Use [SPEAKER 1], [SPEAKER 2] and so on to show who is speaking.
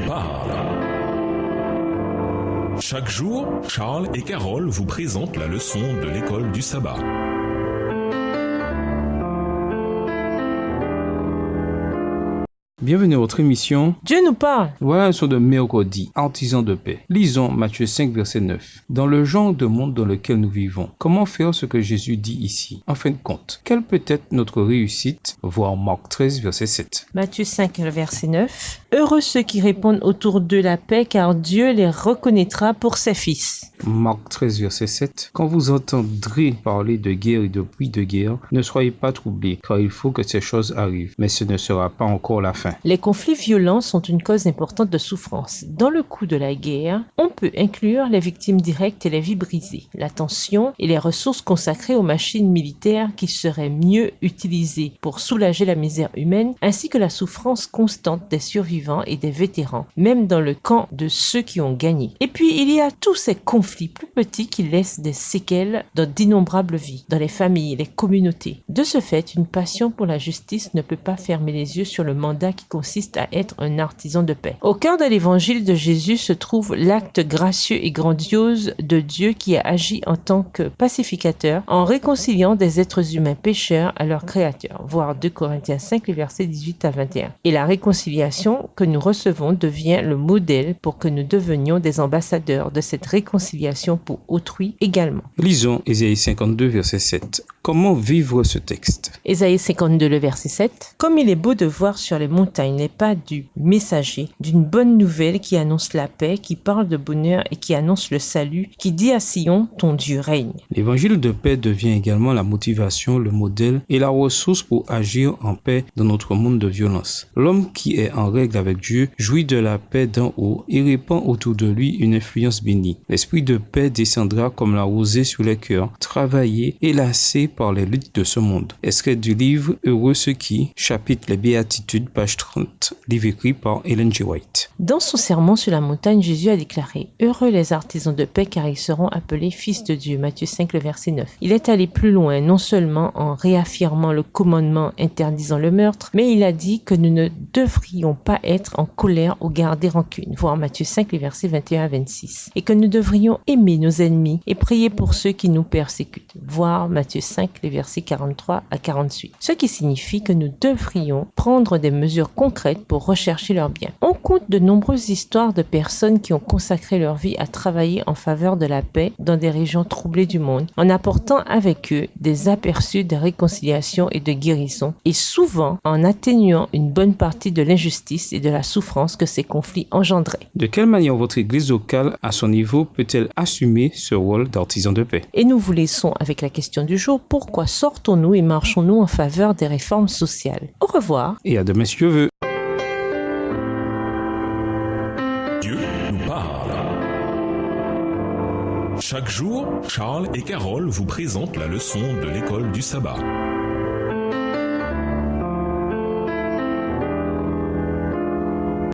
[SPEAKER 1] parle. Chaque jour, Charles et Carole vous présentent la leçon de l'école du sabbat.
[SPEAKER 2] Bienvenue à votre émission
[SPEAKER 3] Dieu nous parle.
[SPEAKER 2] Voilà un son de mercredi, artisan de paix. Lisons Matthieu 5, verset 9. Dans le genre de monde dans lequel nous vivons, comment faire ce que Jésus dit ici? En fin de compte, quelle peut être notre réussite? Voir Marc 13, verset 7.
[SPEAKER 3] Matthieu 5, verset 9. Heureux ceux qui répondent autour de la paix, car Dieu les reconnaîtra pour ses fils.
[SPEAKER 2] Marc 13, verset 7. Quand vous entendrez parler de guerre et de bruit de guerre, ne soyez pas troublés, car il faut que ces choses arrivent, mais ce ne sera pas encore la fin.
[SPEAKER 3] Les conflits violents sont une cause importante de souffrance. Dans le coût de la guerre, on peut inclure les victimes directes et les vies brisées, la tension et les ressources consacrées aux machines militaires qui seraient mieux utilisées pour soulager la misère humaine, ainsi que la souffrance constante des survivants et des vétérans, même dans le camp de ceux qui ont gagné. Et puis, il y a tous ces conflits plus petits qui laissent des séquelles dans d'innombrables vies, dans les familles et les communautés. De ce fait, une passion pour la justice ne peut pas fermer les yeux sur le mandat qui consiste à être un artisan de paix. Au cœur de l'évangile de Jésus se trouve l'acte gracieux et grandiose de Dieu qui a agi en tant que pacificateur en réconciliant des êtres humains pécheurs à leur Créateur, voir 2 Corinthiens 5, les versets 18 à 21. Et la réconciliation que nous recevons devient le modèle pour que nous devenions des ambassadeurs de cette réconciliation pour autrui également.
[SPEAKER 2] Lisons Ésaïe 52, verset 7. Comment vivre ce texte?
[SPEAKER 3] Ésaïe 52, le verset 7. Comme il est beau de voir sur les montagnes les pas du messager, d'une bonne nouvelle qui annonce la paix, qui parle de bonheur et qui annonce le salut, qui dit à Sion, ton Dieu règne.
[SPEAKER 2] L'évangile de paix devient également la motivation, le modèle et la ressource pour agir en paix dans notre monde de violence. L'homme qui est en règle avec Dieu jouit de la paix d'en haut et répand autour de lui une influence bénie. L'esprit de paix descendra comme la rosée sur les cœurs, travaillés et lassés par les luttes de ce monde. Extrait du livre Heureux ceux qui, chapitre Les Béatitudes, page 30, livre écrit par Ellen G. White.
[SPEAKER 3] Dans son sermon sur la montagne, Jésus a déclaré « Heureux les artisans de paix, car ils seront appelés fils de Dieu » Matthieu 5, le verset 9. Il est allé plus loin, non seulement en réaffirmant le commandement interdisant le meurtre, mais il a dit que nous ne devrions pas être en colère ou garder rancune, voir Matthieu 5, les versets 21 à 26, et que nous devrions aimer nos ennemis et prier pour ceux qui nous persécutent, voir Matthieu 5, les versets 43 à 48. Ce qui signifie que nous devrions prendre des mesures concrètes pour rechercher leur bien. On compte de nombreuses histoires de personnes qui ont consacré leur vie à travailler en faveur de la paix dans des régions troublées du monde, en apportant avec eux des aperçus de réconciliation et de guérison, et souvent en atténuant une bonne partie de l'injustice et de la souffrance que ces conflits engendraient.
[SPEAKER 2] De quelle manière votre église locale, à son niveau, peut-elle assumer ce rôle d'artisan de paix?
[SPEAKER 3] Et nous vous laissons avec la question du jour: pourquoi sortons-nous et marchons-nous en faveur des réformes sociales? Au revoir.
[SPEAKER 2] Et à demain si Dieu veut.
[SPEAKER 1] Dieu nous parle. Chaque jour, Charles et Carole vous présentent la leçon de l'école du sabbat.